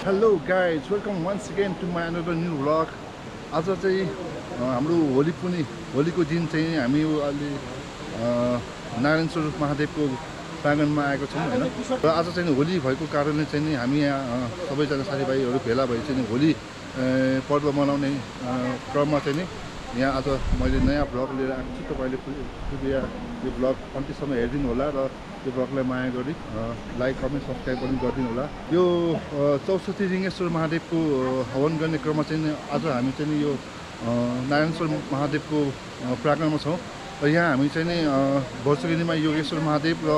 Hello guys, welcome once again to my another new vlog. आज चाहिँ हाम्रो होलीको दिन चाहिँ हामी अलि नारायणेश्वर महादेवको प्राङ्गणमा आएको छौँ हैन। र आज चाहिँ होली भएको कारणले चाहिँ नि हामी यहाँ सबैजना साथीभाइहरू भेला भई चाहिँ होली पर्व मनाउने क्रममा चाहिँ नि यहाँ आज मैले नयाँ भ्लग लिएर आएको छु। तपाईले कृपया यो भ्लग अन्त्यसम्म हेरिदिनु होला र यो भ्लगलाई माया गरी लाइक कमेन्ट सब्सक्राइब पनि गरिदिनु होला। यो 64 लिङ्गेश्वर महादेवको हवन गर्ने क्रममा चाहिँ आज हामी चाहिँ यो नारायणेश्वर महादेवको प्राङ्गणमा छौँ र यहाँ हामी चाहिँ नि भर्सुगिनीमा योगेश्वर महादेव र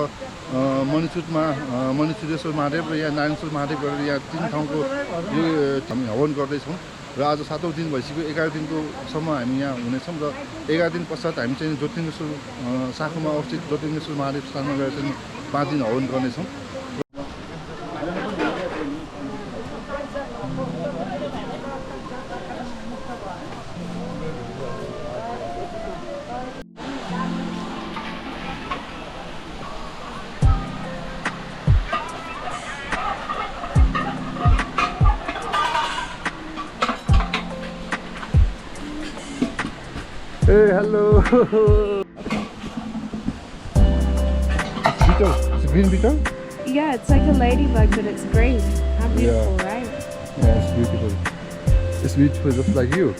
मणिचुरमा मणिचुरेश्वर महादेव र यहाँ नारायणेश्वर महादेव गरेर यहाँ 3 ठाउँको यो हामी हवन गर्दैछौँ र आज 7औं दिन भइसक्यो। 11 दिनको सम्म हामी यहाँ हुनेछौँ र 11 दिन पश्चात हामी चाहिँ ज्योतिलिङ्गेश्वर साखुमा अवस्थित ज्योतिलिङ्गेश्वर महादेव स्थानमा गएर चाहिँ 5 दिन हवन गर्नेछौँ। Hey, hello. It's beetle. It's a green beetle? Yeah, it's like a ladybug, but it's green. How beautiful, right? Yeah, it's beautiful. It's beautiful just like you.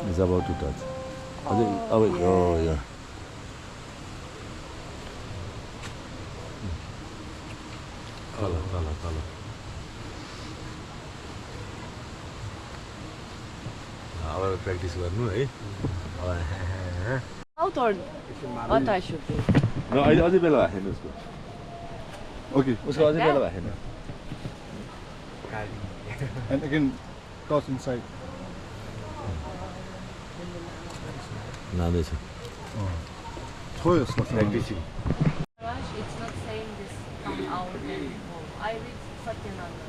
It's about to touch. Oh, yeah. Color. Our practice गर्नु है. Out or what I should do? No, अझै बेला हैन उसको. Okay. उसको अझै बेला हैन. And again, toss inside. 나대서. Toy is not practicing. It's not saying this from our home. I read Satyananda.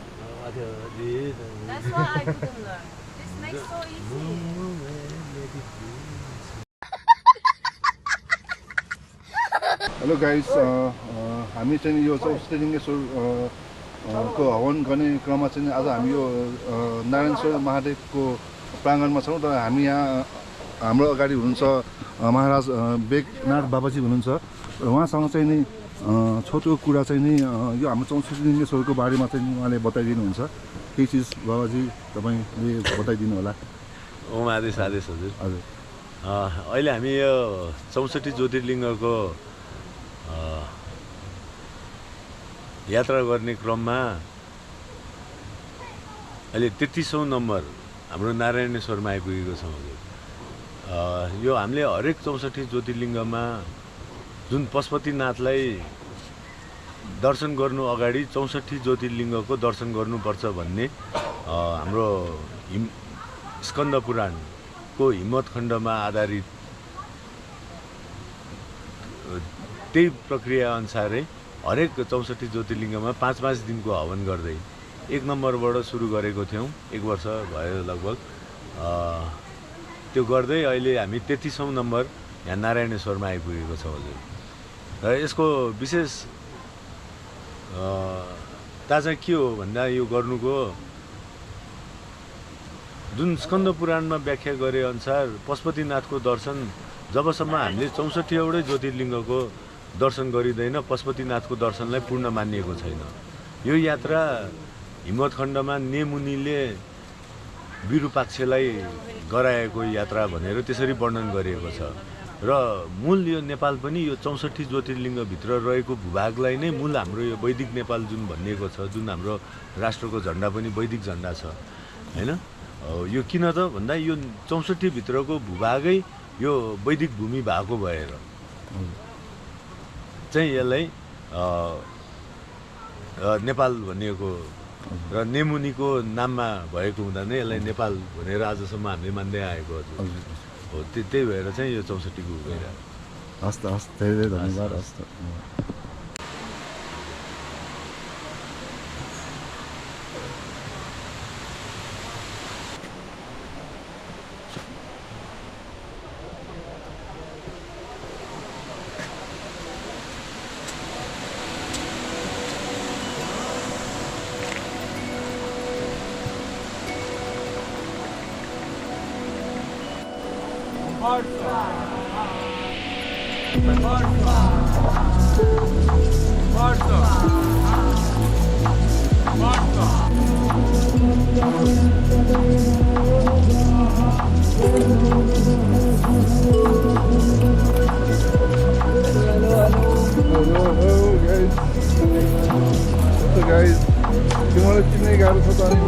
That's why I couldn't learn. This makes so easy. Hello guys, हामी चाहिँ यो 64 लिङ्गेश्वर को हवन गर्ने क्रममा चाहिँ आज हामी यो नारायणेश्वर महादेवको प्राङ्गणमा छौँ र हामी यहाँ हाम्रो अगाडि हुनुहुन्छ महाराज बेगनाथ बाबाजी हुनुहुन्छ र उहाँसँग चाहिँ नि छोटो कुरा चाहिँ नि यो हाम्रो 64 लिङ्गेश्वरको बारेमा चाहिँ उहाँले बताइदिनुहुन्छ। केही चिज बाबाजी तपाईले बताइदिनु होला। ओम आदेश हजुर। हजुर अहिले हामी यो 64 ज्योतिर्लिङ्गको यात्रा गर्ने क्रममा अहिले 33औं नम्बर हाम्रो नारायणेश्वरमा आइपुगेको छौँ हजुर। यो हामीले हरेक 64 ज्योतिर्लिङ्गमा जुन पशुपतिनाथलाई दर्शन गर्नु अगाडि 64 ज्योतिर्लिङ्गको दर्शन गर्नुपर्छ भन्ने हाम्रो स्कन्द पुराणको हिम्मत खण्डमा आधारित त्यही प्रक्रिया अनुसारै हरेक 64 ज्योतिर्लिङ्गमा 5-5 दिनको हवन गर्दै 1 नम्बरबाट सुरु गरेको थियौँ। 1 वर्ष भयो लगभग। त्यो गर्दै अहिले हामी 33औं नम्बर यहाँ नारायणेश्वरमा आइपुगेको छौँ हजुर। र यसको विशेष ताजा के हो भन्दा यो गर्नुको जुन स्कन्द पुराणमा व्याख्या गरे अनुसार पशुपतिनाथको दर्शन जबसम्म हामीले 64वटै ज्योतिर्लिङ्गको दर्शन गरिँदैन पशुपतिनाथको दर्शनलाई पूर्ण मानिएको छैन। यो यात्रा हिम्मत खण्डमा नेमुनिले विरूपाक्षलाई गराएको यात्रा भनेर त्यसरी वर्णन गरिएको छ। र मूल यो नेपाल पनि यो 64 ज्योतिर्लिङ्गभित्र रहेको भूभागलाई नै मूल हाम्रो यो वैदिक नेपाल जुन भनिएको छ, जुन हाम्रो राष्ट्रको झन्डा पनि वैदिक झन्डा छ हैन। यो किन त भन्दा यो 64 भित्रको भूभागै यो वैदिक भूमि भएको भएर चाहिँ यसलाई नेपाल भनिएको र नेमुनिको नाममा भएको हुँदा नै यसलाई नेपाल भनेर आजसम्म हामीले मान्दै आएको हजुर। हो त्यही भएर चाहिँ यो 64 को भइरहेको। हस् त, हस्, धेरै धन्यवाद। हस् त। Guys, तिमीलाई चिन्नै गाह्रो छ त अनि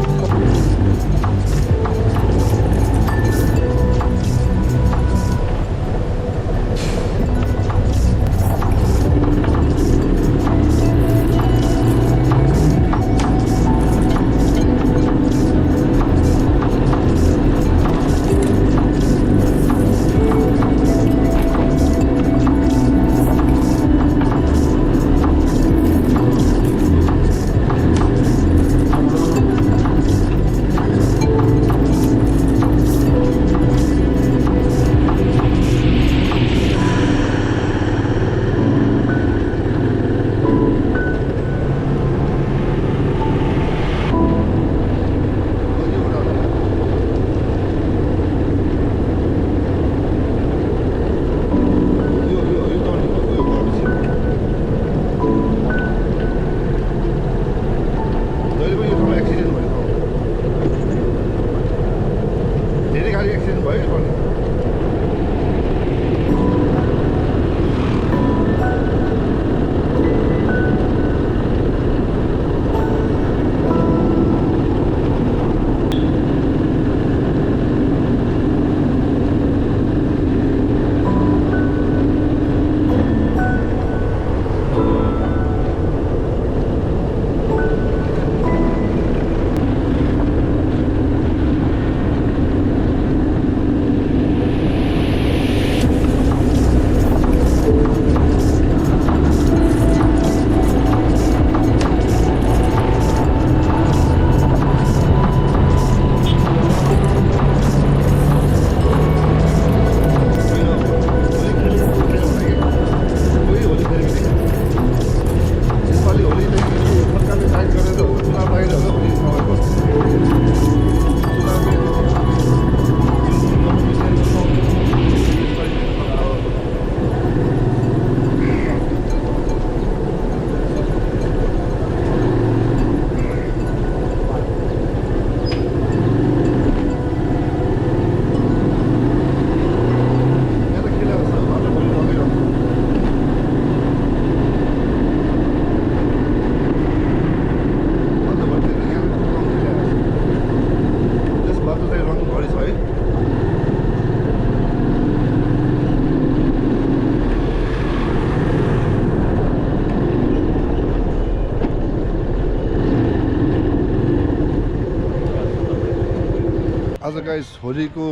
आज गाइस होलीको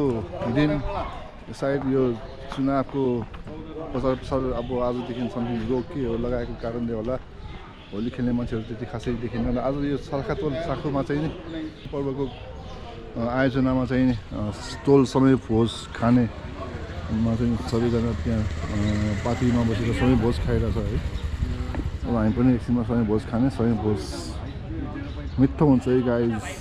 दिन सायद यो चुनावको प्रचार प्रसार अब आजदेखि समथिङ रोकियो लगाएको कारणले होला होली खेल्ने मान्छेहरू त्यति खासै देखिन्न। आज यो सालखातोल साखुमा चाहिँ नि पर्वको आयोजनामा चाहिँ नि टोल समय भोज खानेमा चाहिँ सबैजना त्यहाँ पार्टीमा बसेर समय भोज खाइरहेछ है। अब हामी पनि एकछिनमा समय भोज खाने, समय भोज मिठो हुन्छ है गाइस।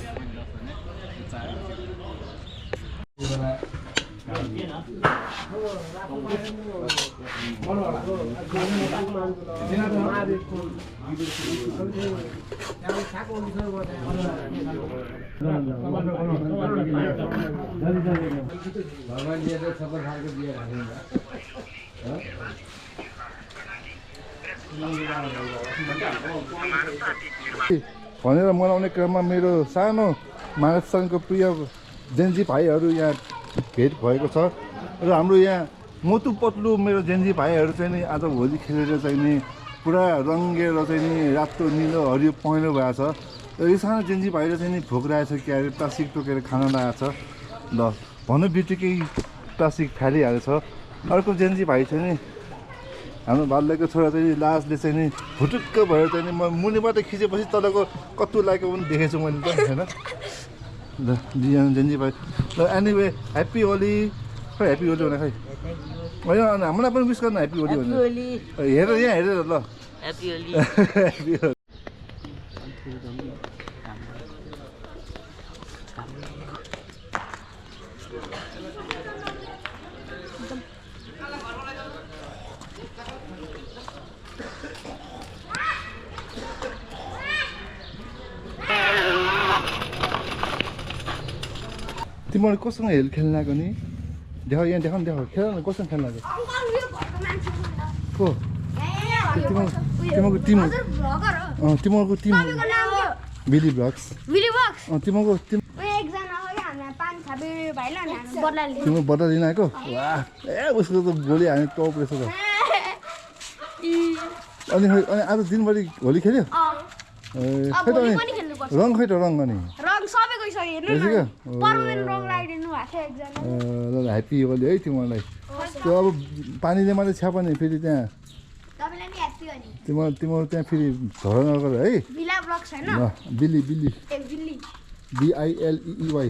भनेर मनाउने क्रममा मेरो सानो मानव सङ्घको प्रिय जेन्जी भाइहरू यहाँ भेट भएको छ र हाम्रो यहाँ मोटु पतलु मेरो जेन्जी भाइहरू चाहिँ नि आज होली खेलेर चाहिँ नि पुरा रङ्गेर चाहिँ नि रातो निलो हरियो पहेँलो भएको छ र यो सानो जेन्जी भाइले चाहिँ नि भोगिरहेछ कि अरे प्लास्टिक टोकेर खान लगाएको छ ल भन्नु बित्तिकै प्लास्टिक फालिहालेछ। अर्को जेन्जी भाइ चाहिँ नि हाम्रो बाल्यको छोरा चाहिँ लाजले चाहिँ नि भुटुक्क भएर चाहिँ नि म मुनिबाट खिचेपछि तलको कत्तु लागेको पनि देखेछु मैले त होइन। ल जेन्जी भाइ ल एनिवे ह्याप्पी होली। खै ह्याप्पी होली भने खै होइन हामीलाई पनि विस गर्नु ह्याप्पी होली भने हेर यहाँ हेरेर ल ह्याप्पी होली। ह्याप्पी होली। तिमीहरू कोसँग हेल खेल्न लाग्यो नि? देखाऊ यहाँ देखाउनु देखाऊ खेल न कोसँग खेल्न लाग्यो को तिमीहरूको टिम तिमीहरूको टिम बिली ब्लग्स तिमीहरूको टिम तिम्रो बदला लिन आएको वाह ए उसको त गोली हाने टप रहेछ त। अनि आज दिनभरि होली खेल्यो खै त अनि रङ खै त रङ अनि ल ह्याप्पी होली है तिमीहरूलाई। त्यो अब पानीले मात्रै छ्याप नि फेरि त्यहाँ तिम्रो त्यहाँ फेरि झगडा नगर है। बिली बिली BILEEY।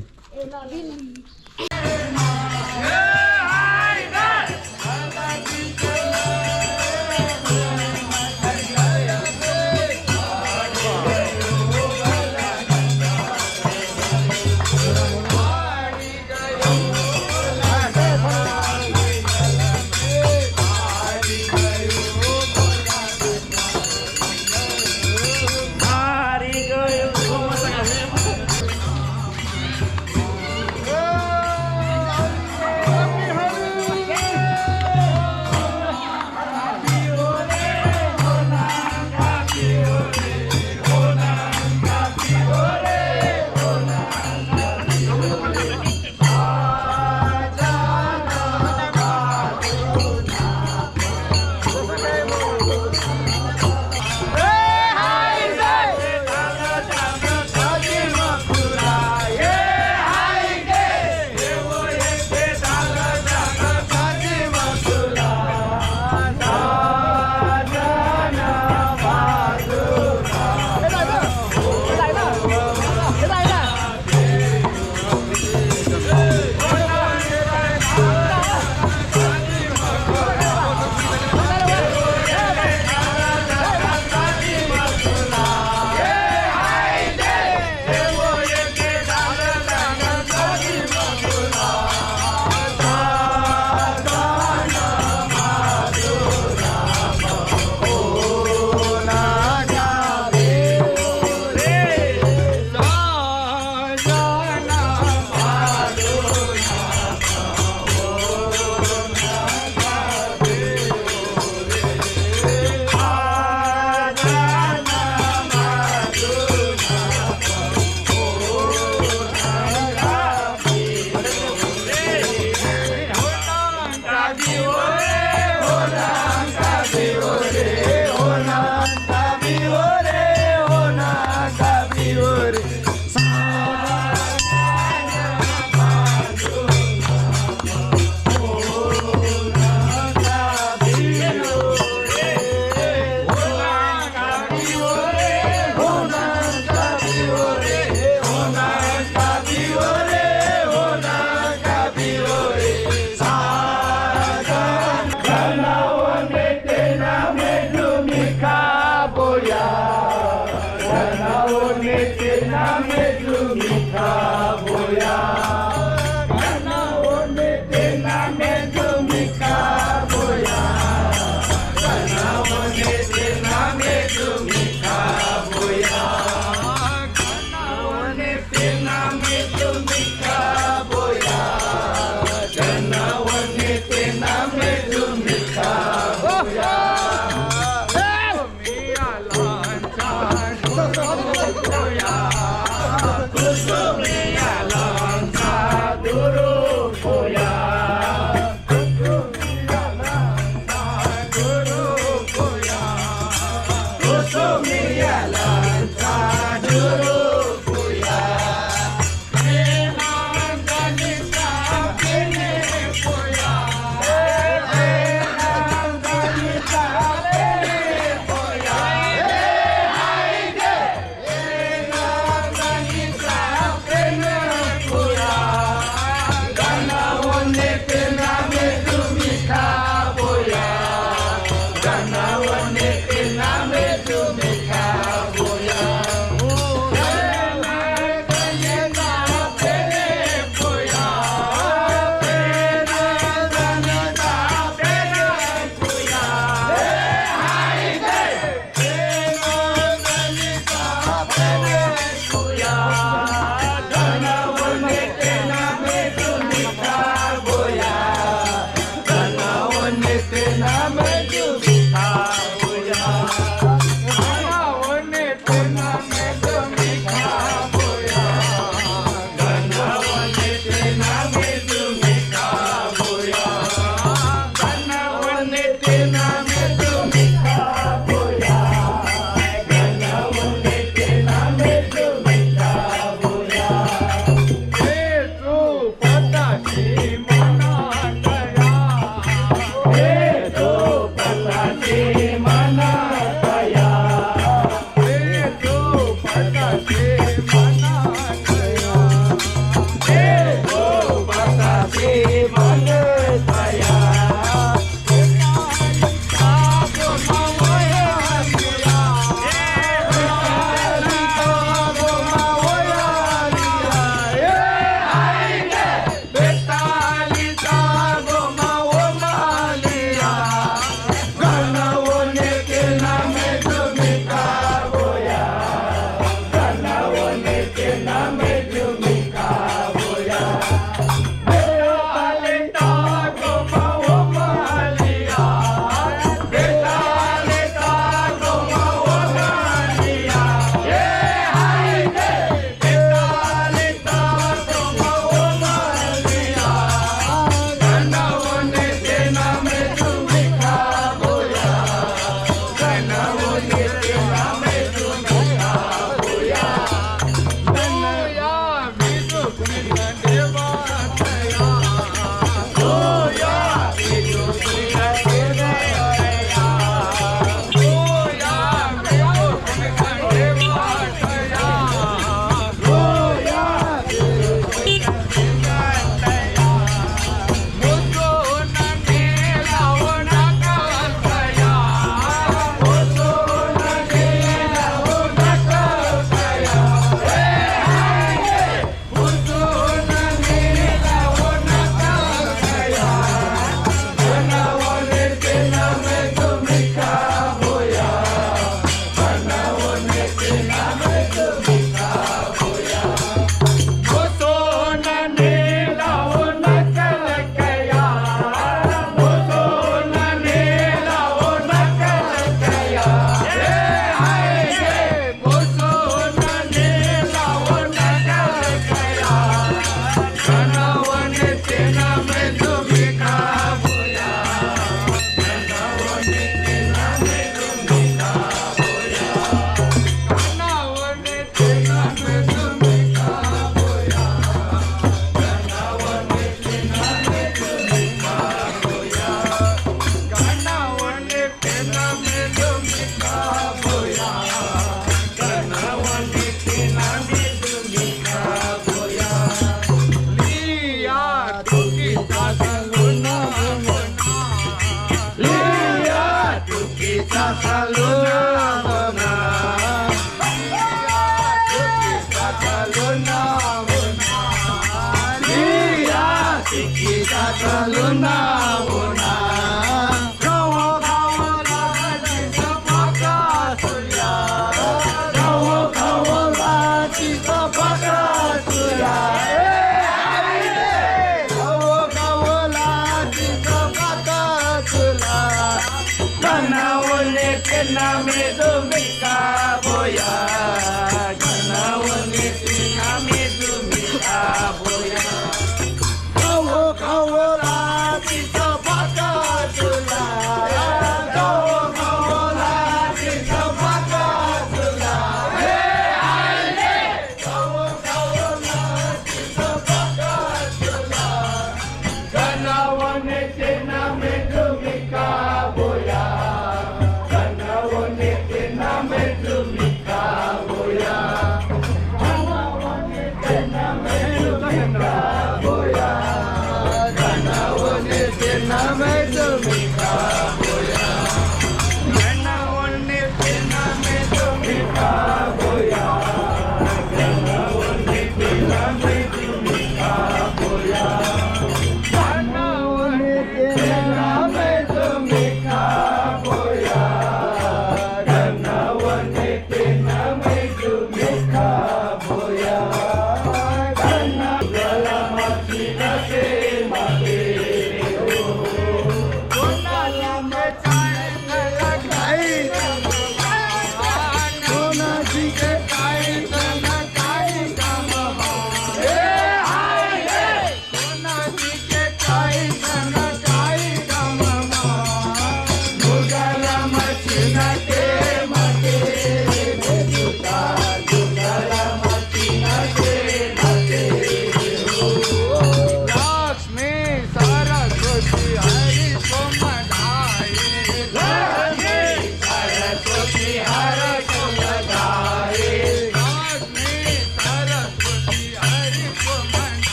Boya.